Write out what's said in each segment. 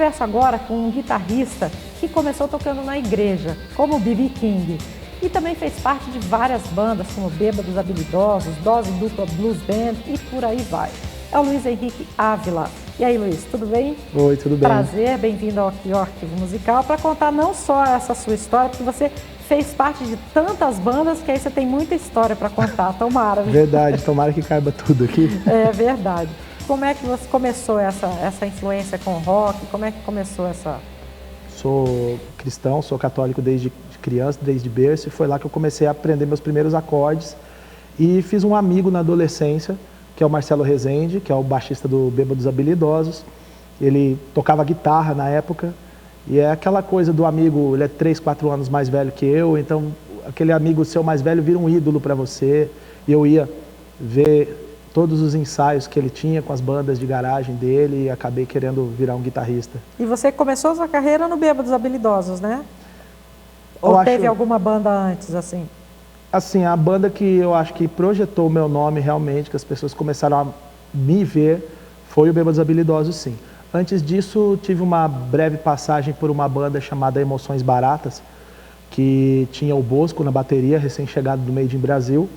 converso agora com um guitarrista que começou tocando na igreja, como o B.B. King, e também fez parte de várias bandas, como Bêbados Habilidosos, Dose Dupla Blues Band e por aí vai. É o Luiz Henrique Ávila. E aí, Luiz, tudo bem? Oi, tudo bem. Prazer, bem-vindo aqui ao Arquivo Musical para contar não só essa sua história, porque você fez parte de tantas bandas que aí você tem muita história para contar, tomara. Verdade, tomara que caiba tudo aqui. É verdade. Como é que você começou essa influência com o rock? Como é que começou essa... Sou cristão, sou católico desde criança, desde berço, e foi lá que eu comecei a aprender meus primeiros acordes. E fiz um amigo na adolescência, que é o Marcelo Rezende, que é o baixista do Bêbados Habilidosos. Ele tocava guitarra na época, e é aquela coisa do amigo, ele é 3, 4 anos mais velho que eu, então aquele amigo seu mais velho vira um ídolo para você. E eu ia ver todos os ensaios que ele tinha com as bandas de garagem dele e acabei querendo virar um guitarrista. E você começou sua carreira no Bêbados Habilidosos, né? Ou teve alguma banda antes, assim? Assim, a banda que eu acho que projetou o meu nome realmente, que as pessoas começaram a me ver, foi o Bêbados Habilidosos, sim. Antes disso, tive uma breve passagem por uma banda chamada Emoções Baratas, que tinha o Bosco na bateria, recém-chegado do Made in Brasil.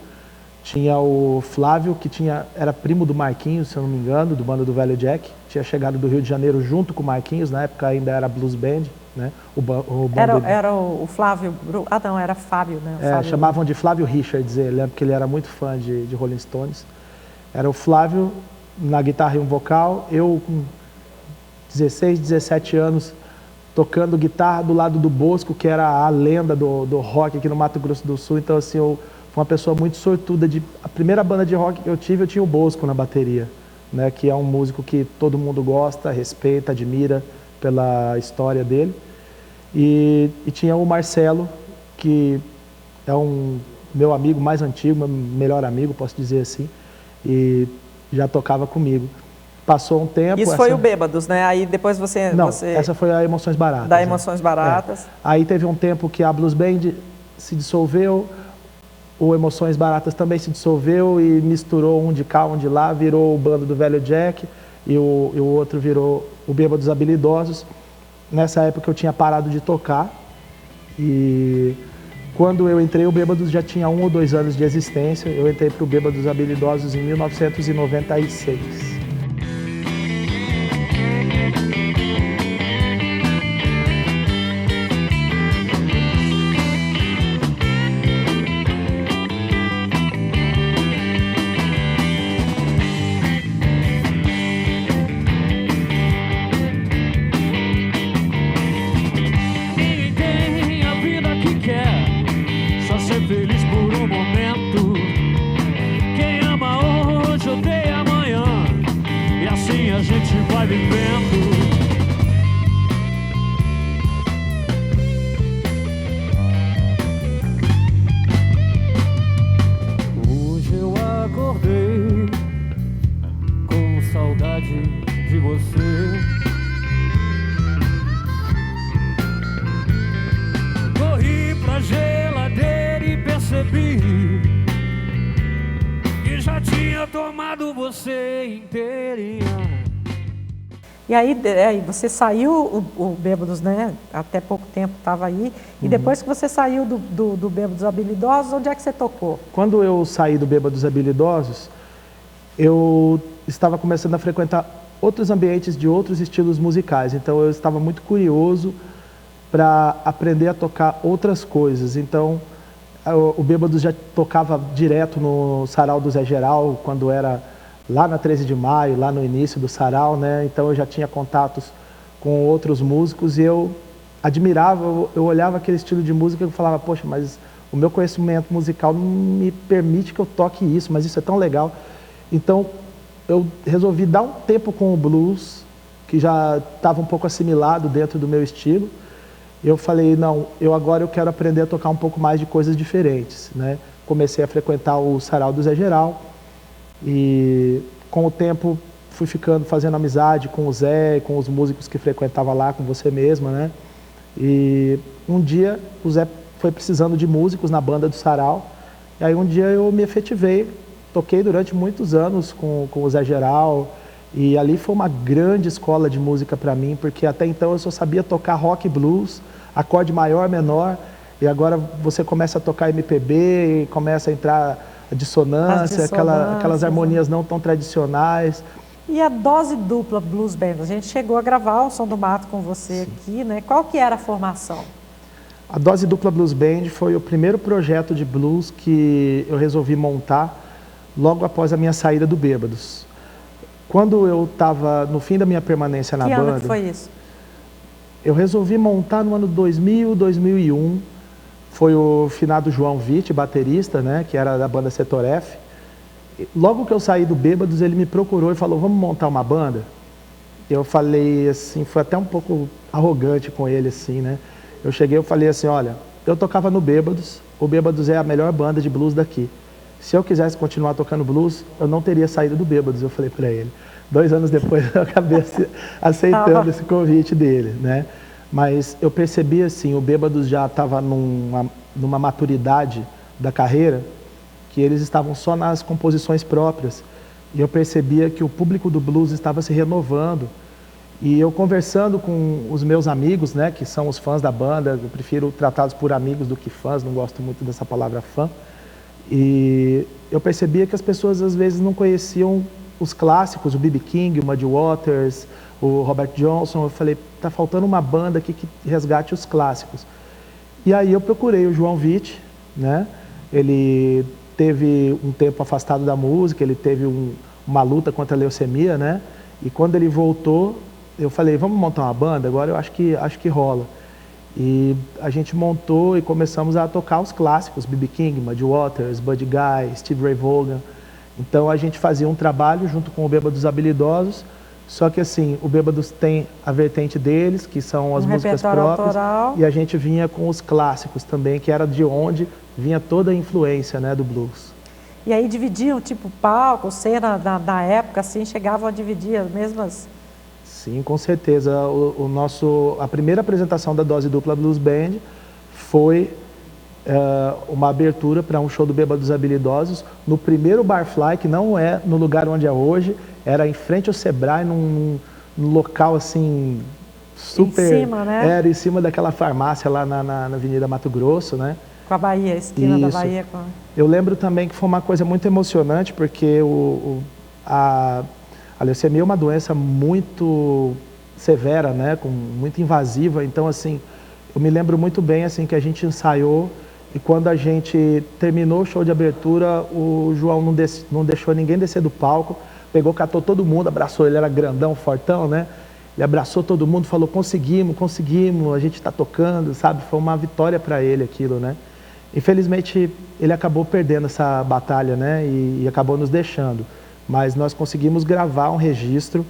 Tinha o Flávio, que era primo do Marquinhos, se eu não me engano, do bando do Velho Jack. Tinha chegado do Rio de Janeiro junto com o Marquinhos, na época ainda era Blues Band, né? Era o Flávio... Ah, não, era Fábio, né? Fábio... Chamavam de Flávio Richards, ele lembra que ele era muito fã de Rolling Stones. Era o Flávio na guitarra e um vocal, eu com 16, 17 anos tocando guitarra do lado do Bosco, que era a lenda do rock aqui no Mato Grosso do Sul. Então, assim, eu fui uma pessoa muito sortuda. A primeira banda de rock que eu tinha o Bosco na bateria, né, que é um músico que todo mundo gosta, respeita, admira pela história dele. E tinha o Marcelo, que é um meu amigo mais antigo, meu melhor amigo, posso dizer assim, e já tocava comigo. Passou um tempo... Isso foi o Bêbados, né? Aí depois você... Não, essa foi a Emoções Baratas. Da Emoções Baratas. Aí teve um tempo que a Blues Band se dissolveu, o Emoções Baratas também se dissolveu e misturou um de cá, um de lá, virou o bando do Velho Jack e o outro virou o Bêbados Habilidosos. Nessa época eu tinha parado de tocar e quando eu entrei o Bêbados já tinha 1 ou 2 anos de existência. Eu entrei para o Bêbados Habilidosos em 1996. Feliz por um momento. Quem ama hoje odeia amanhã, e assim a gente vai vivendo. Hoje eu acordei com saudade de você. Corri pra geladeira e percebi que já tinha tomado você inteirinha. E aí você saiu, o Bêbados, né? Até pouco tempo estava aí. E depois que você saiu do Bêbados Habilidosos, onde é que você tocou? Quando eu saí do Bêbados Habilidosos, eu estava começando a frequentar outros ambientes de outros estilos musicais. Então eu estava muito curioso para aprender a tocar outras coisas. Então o Bêbados já tocava direto no Sarau do Zé Geral, quando era lá na 13 de maio, lá no início do Sarau, né? Então eu já tinha contatos com outros músicos e eu admirava, eu olhava aquele estilo de música e eu falava, poxa, mas o meu conhecimento musical não me permite que eu toque isso, mas isso é tão legal. Então eu resolvi dar um tempo com o blues, que já estava um pouco assimilado dentro do meu estilo. Eu falei, não, agora eu quero aprender a tocar um pouco mais de coisas diferentes, né? Comecei a frequentar o Sarau do Zé Geral e com o tempo fui fazendo amizade com o Zé, com os músicos que frequentavam lá, com você mesma, né? E um dia o Zé foi precisando de músicos na banda do Sarau, e aí um dia eu me efetivei, toquei durante muitos anos com o Zé Geral, E ali foi uma grande escola de música para mim, porque até então eu só sabia tocar rock e blues, acorde maior, menor, e agora você começa a tocar MPB e começa a entrar a dissonância, aquelas harmonias não tão tradicionais. E a Dose Dupla Blues Band? A gente chegou a gravar o Som do Mato com você aqui, né? Qual que era a formação? A Dose Dupla Blues Band foi o primeiro projeto de blues que eu resolvi montar logo após a minha saída do Bêbados. Quando eu estava no fim da minha permanência na banda... Que ano que foi isso? Eu resolvi montar no ano 2000, 2001. Foi o finado João Vitti, baterista, né, que era da banda Setor F. Logo que eu saí do Bêbados, ele me procurou e falou, vamos montar uma banda? Eu falei assim, foi até um pouco arrogante com ele, assim, né? Eu cheguei e falei assim, olha, eu tocava no Bêbados, o Bêbados é a melhor banda de blues daqui. Se eu quisesse continuar tocando blues, eu não teria saído do Bêbados, eu falei para ele. 2 anos depois eu acabei aceitando esse convite dele, né? Mas eu percebi assim, o Bêbados já estava numa maturidade da carreira, que eles estavam só nas composições próprias. E eu percebia que o público do blues estava se renovando. E eu conversando com os meus amigos, né, que são os fãs da banda, eu prefiro tratá-los por amigos do que fãs, não gosto muito dessa palavra fã. E eu percebia que as pessoas às vezes não conheciam os clássicos, o B.B. King, o Muddy Waters, o Robert Johnson. Eu falei, tá faltando uma banda aqui que resgate os clássicos. E aí eu procurei o João Vitti, né? Ele teve um tempo afastado da música, ele teve uma luta contra a leucemia, né? E quando ele voltou, eu falei, vamos montar uma banda? Agora eu acho que rola. E a gente montou e começamos a tocar os clássicos, B.B. King, Muddy Waters, Buddy Guy, Stevie Ray Vaughan. Então a gente fazia um trabalho junto com o Bêbados Habilidosos, só que assim, o Bêbados tem a vertente deles, que são as músicas próprias, autoral. E a gente vinha com os clássicos também, que era de onde vinha toda a influência, né, do blues. E aí dividiam, tipo, palco, cena da época, assim, chegavam a dividir as mesmas... Sim, com certeza. A primeira apresentação da Dose Dupla Blues Band foi uma abertura para um show do Bêbados Habilidosos no primeiro Barfly, que não é no lugar onde é hoje, era em frente ao Sebrae, num local assim super... Em cima, né? Era em cima daquela farmácia lá na Avenida Mato Grosso, né? Com a Bahia, a esquina da Bahia. Eu lembro também que foi uma coisa muito emocionante, porque a leucemia é uma doença muito severa, né? Muito invasiva. Então, assim, eu me lembro muito bem assim, que a gente ensaiou e quando a gente terminou o show de abertura, o João não deixou ninguém descer do palco, pegou, catou todo mundo, abraçou, ele era grandão, fortão, né? Ele abraçou todo mundo, falou, conseguimos, a gente está tocando, sabe? Foi uma vitória para ele aquilo, né? Infelizmente, ele acabou perdendo essa batalha, né? E acabou nos deixando. Mas nós conseguimos gravar um registro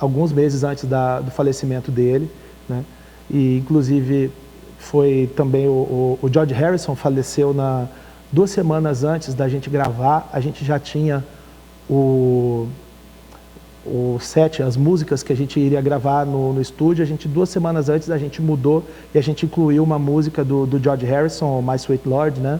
alguns meses antes do falecimento dele, né? E, inclusive, foi também o George Harrison faleceu 2 semanas antes da gente gravar. A gente já tinha o set, as músicas que a gente iria gravar no estúdio. A gente 2 semanas antes a gente mudou e a gente incluiu uma música do George Harrison, My Sweet Lord, né?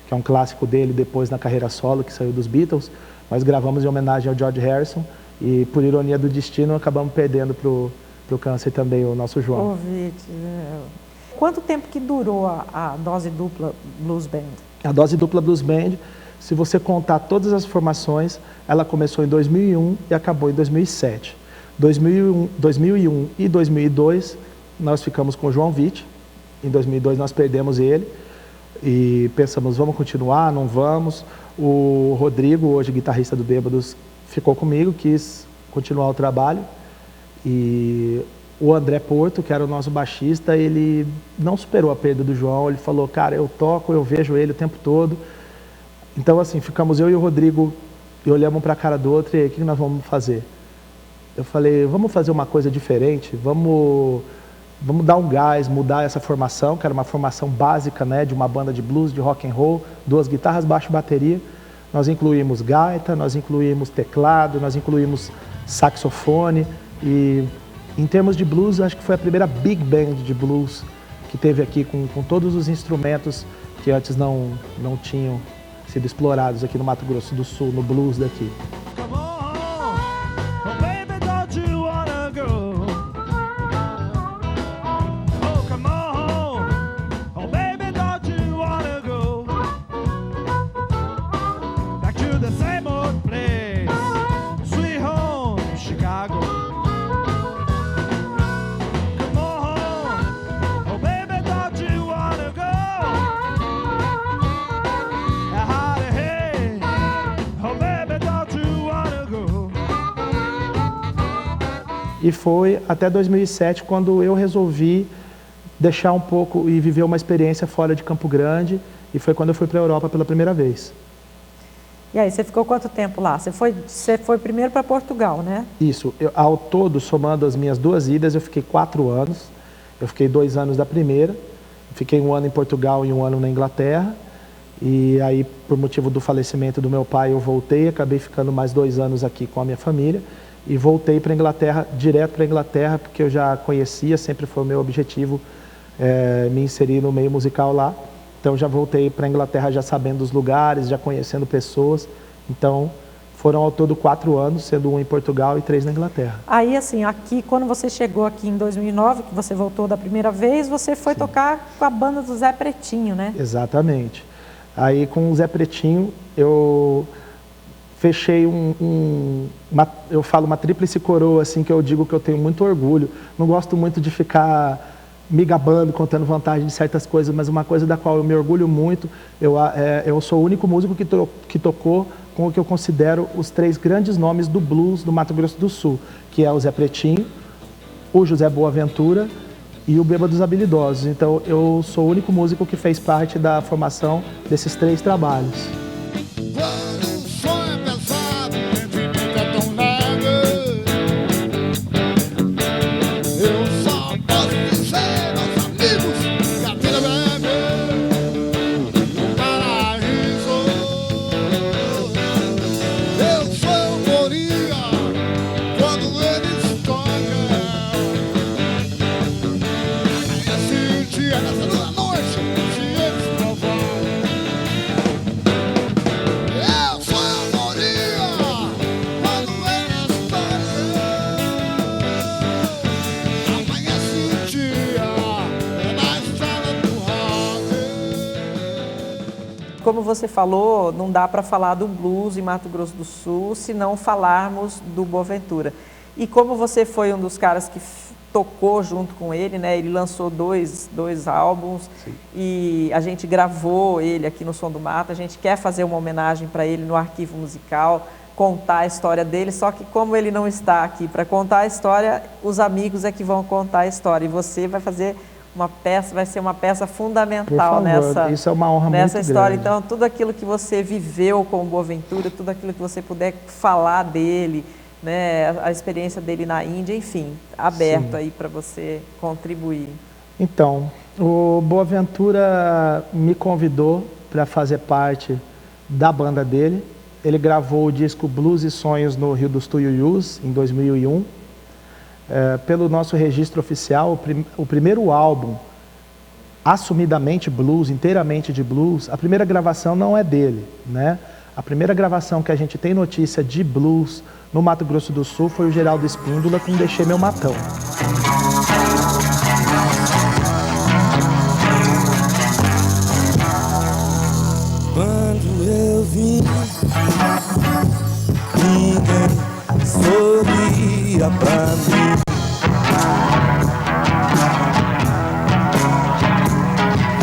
Que é um clássico dele depois na carreira solo, que saiu dos Beatles. Nós gravamos em homenagem ao George Harrison e, por ironia do destino, acabamos perdendo pro câncer também o nosso João. Quanto tempo que durou a Dose Dupla Blues Band? A Dose Dupla Blues Band, se você contar todas as formações, ela começou em 2001 e acabou em 2007. 2001 e 2002, nós ficamos com o João Vitti. Em 2002 nós perdemos ele e pensamos, vamos continuar, não vamos. O Rodrigo, hoje guitarrista do Bêbados, ficou comigo, quis continuar o trabalho. E o André Porto, que era o nosso baixista, ele não superou a perda do João. Ele falou, cara, eu toco, eu vejo ele o tempo todo. Então, assim, ficamos eu e o Rodrigo e olhamos para a cara do outro e aí, o que nós vamos fazer? Eu falei, vamos fazer uma coisa diferente, vamos dar um gás, mudar essa formação, que era uma formação básica, né, de uma banda de blues, de rock and roll, 2 guitarras, baixo e bateria. Nós incluímos gaita, nós incluímos teclado, nós incluímos saxofone e, em termos de blues, acho que foi a primeira big band de blues que teve aqui, com todos os instrumentos que antes não tinham sido explorados aqui no Mato Grosso do Sul, no blues daqui. Come on, E foi até 2007 quando eu resolvi deixar um pouco e viver uma experiência fora de Campo Grande, e foi quando eu fui para a Europa pela primeira vez. E aí, você ficou quanto tempo lá? Você foi primeiro para Portugal, né? Isso, ao todo, somando as minhas 2 idas, eu fiquei 4 anos. Eu fiquei 2 anos da primeira, fiquei 1 ano em Portugal e 1 ano na Inglaterra. E aí, por motivo do falecimento do meu pai, eu voltei, acabei ficando mais 2 anos aqui com a minha família. E voltei para a Inglaterra, direto para a Inglaterra, porque eu já conhecia, sempre foi o meu objetivo me inserir no meio musical lá. Então já voltei para a Inglaterra já sabendo os lugares, já conhecendo pessoas. Então foram ao todo 4 anos, sendo 1 em Portugal e 3 na Inglaterra. Aí assim, aqui, quando você chegou aqui em 2009, que você voltou da primeira vez, você foi tocar com a banda do Zé Pretinho, né? Exatamente. Aí com o Zé Pretinho eu fechei eu falo uma tríplice coroa, assim, que eu digo que eu tenho muito orgulho. Não gosto muito de ficar me gabando, contando vantagem de certas coisas, mas uma coisa da qual eu me orgulho muito, eu sou o único músico que tocou com o que eu considero os 3 grandes nomes do blues do Mato Grosso do Sul, que é o Zé Pretinho, o José Boaventura e o Bêbados Habilidosos. Então eu sou o único músico que fez parte da formação desses 3 trabalhos. Como você falou, não dá para falar do blues em Mato Grosso do Sul se não falarmos do Boaventura. E como você foi um dos caras que tocou junto com ele, né? Ele lançou dois álbuns. Sim. E a gente gravou ele aqui no Som do Mato. A gente quer fazer uma homenagem para ele no arquivo musical, contar a história dele, só que como ele não está aqui para contar a história, os amigos é que vão contar a história. E você vai fazer uma peça, vai ser uma peça fundamental nessa, isso é uma honra nessa muito história. grande. Então, tudo aquilo que você viveu com o Boaventura, tudo aquilo que você puder falar dele, né, a experiência dele na Índia, enfim, aberto. Sim. Aí para você contribuir. Então, o Boaventura me convidou para fazer parte da banda dele. Ele gravou o disco Blues e Sonhos no Rio dos Tuiuius, em 2001. Pelo nosso registro oficial, o primeiro álbum assumidamente blues, inteiramente de blues, a primeira gravação não é dele, né? A primeira gravação que a gente tem notícia de blues no Mato Grosso do Sul foi o Geraldo Espíndola com Deixei Meu Matão. Quando eu vim, ninguém sorria pra mim.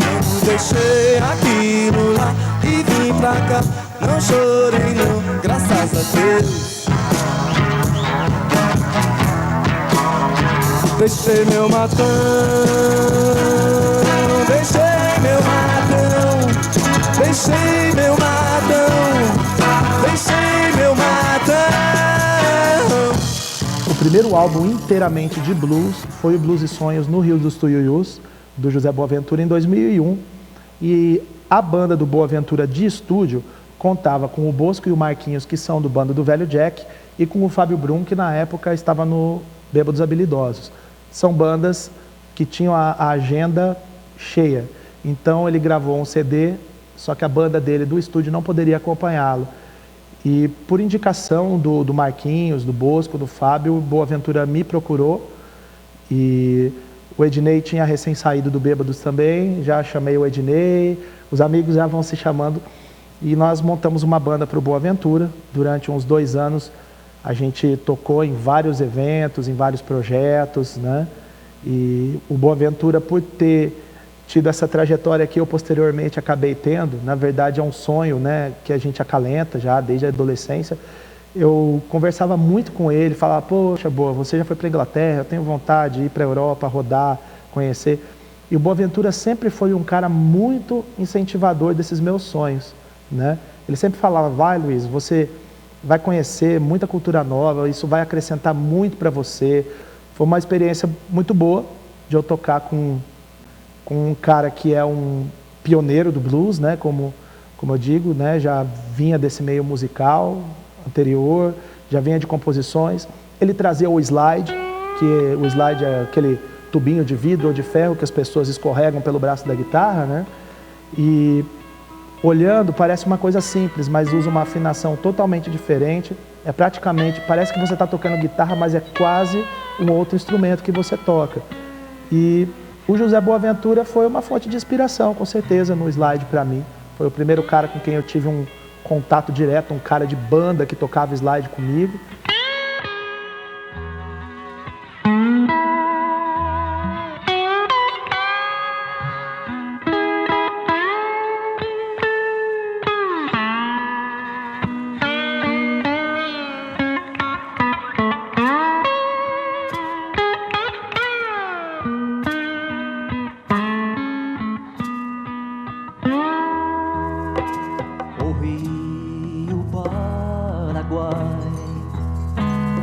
Eu deixei aquilo lá e vim pra cá. Não chorei não, graças a Deus. Deixei meu matão, deixei meu matão, deixei meu matão, deixei meu matão. O primeiro álbum inteiramente de blues foi o Blues e Sonhos no Rio dos Tuiuius, do José Boaventura, em 2001. E a banda do Boaventura de estúdio contava com o Bosco e o Marquinhos, que são do Bando do Velho Jack, e com o Fábio Brum, que na época estava no Bêbados Habilidosos. São bandas que tinham a agenda cheia. Então ele gravou um CD, só que a banda dele do estúdio não poderia acompanhá-lo. E por indicação do Marquinhos, do Bosco, do Fábio, o Boaventura me procurou. E o Ednei tinha recém saído do Bêbados também, já chamei o Ednei, os amigos já vão se chamando. E nós montamos uma banda para o Boaventura. Durante uns 2 anos a gente tocou em vários eventos, em vários projetos, né? E o Boaventura, por ter tido essa trajetória que eu posteriormente acabei tendo, na verdade é um sonho, né, que a gente acalenta já desde a adolescência. eu conversava muito com ele, falava, poxa, Boa, você já foi para a Inglaterra, eu tenho vontade de ir para a Europa, rodar, conhecer. E o Boaventura sempre foi um cara muito incentivador desses meus sonhos, né? Ele sempre falava, vai Luiz, você vai conhecer muita cultura nova, isso vai acrescentar muito para você. Foi uma experiência muito boa de eu tocar com um cara que é um pioneiro do blues, né? Como eu digo, né? Já vinha desse meio musical anterior, já vinha de composições. Ele trazia o slide, que o slide é aquele tubinho de vidro ou de ferro que as pessoas escorregam pelo braço da guitarra, né? E olhando parece uma coisa simples, mas usa uma afinação totalmente diferente. É praticamente, parece que você está tocando guitarra, mas é quase um outro instrumento que você toca. E o José Boaventura foi uma fonte de inspiração, com certeza, no slide para mim. Foi o primeiro cara com quem eu tive um contato direto, um cara de banda que tocava slide comigo.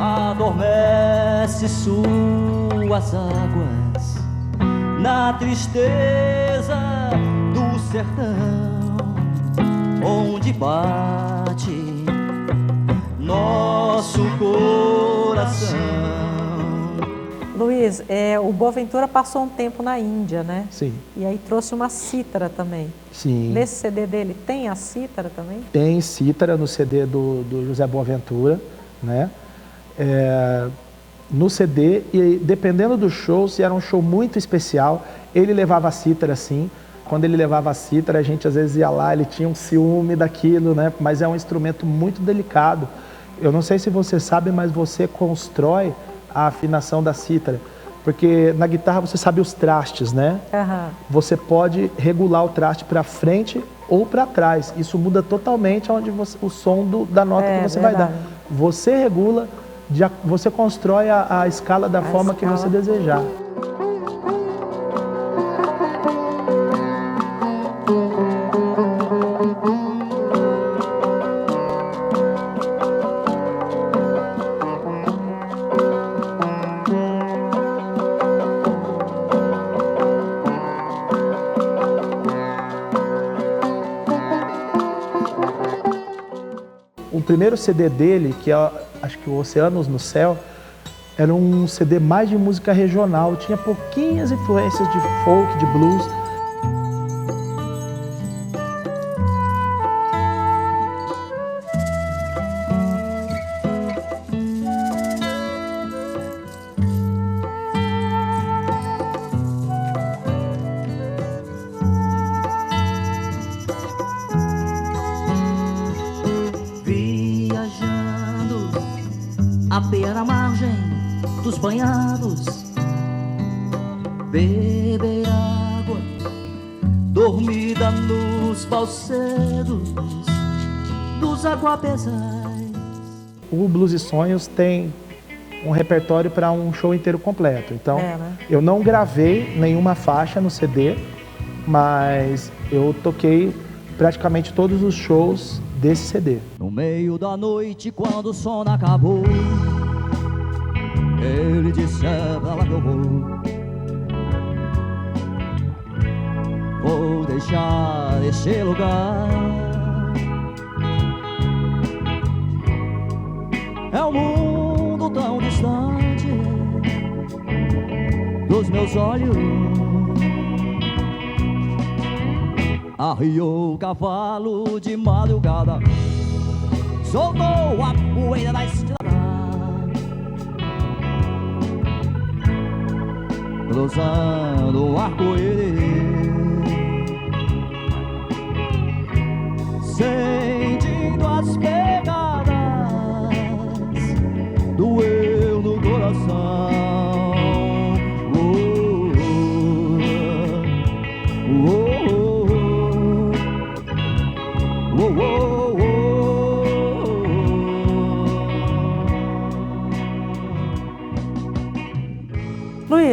Adormece suas águas na tristeza do sertão, onde bate nosso coração. Luiz, o Boaventura passou um tempo na Índia, né? Sim. E aí trouxe uma cítara também. Sim. Nesse CD dele tem a cítara também? Tem cítara no CD do José Boaventura, né? No CD, e dependendo do show, se era um show muito especial, ele levava a cítara, sim. Quando ele levava a cítara, a gente às vezes ia lá, ele tinha um ciúme daquilo, né? Mas é um instrumento muito delicado. Eu não sei se você sabe, mas você constrói a afinação da cítara. Porque na guitarra você sabe os trastes, né? Uhum. Você pode regular o traste para frente ou para trás. Isso muda totalmente o som da nota que você vai dar. Você regula, você constrói a escala da forma que você desejar. O primeiro CD dele, que é, acho que o Oceanos no Céu, era um CD mais de música regional, tinha pouquinhas influências de folk, de blues. A pé na margem dos banhados, beber água, dormida nos balsedos dos aguapesais. O Blues e Sonhos tem um repertório para um show inteiro completo. Então, eu não gravei nenhuma faixa no CD, mas eu toquei praticamente todos os shows desse CD. No meio da noite, quando o sono acabou, ele disse, é pra lá que eu vou deixar este lugar. É um mundo tão distante dos meus olhos. Arriou o cavalo de madrugada, soltou a poeira da estrada, cruzando um arco-íris, sentindo as pegadas do eu no coração.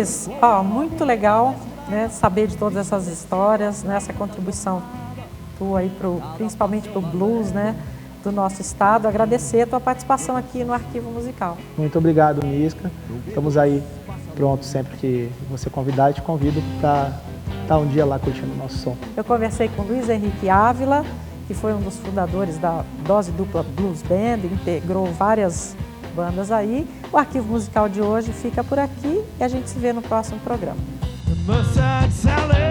Luiz, muito legal, né, saber de todas essas histórias, né, essa contribuição tua aí principalmente para o blues, né, do nosso estado. Agradecer a tua participação aqui no Arquivo Musical. Muito obrigado, Misca. Estamos aí prontos sempre que você convidar, e te convido para estar um dia lá curtindo o nosso som. Eu conversei com Luiz Henrique Ávila, que foi um dos fundadores da Dose Dupla Blues Band, integrou várias bandas aí. O Arquivo Musical de hoje fica por aqui e a gente se vê no próximo programa. Mustang Sally.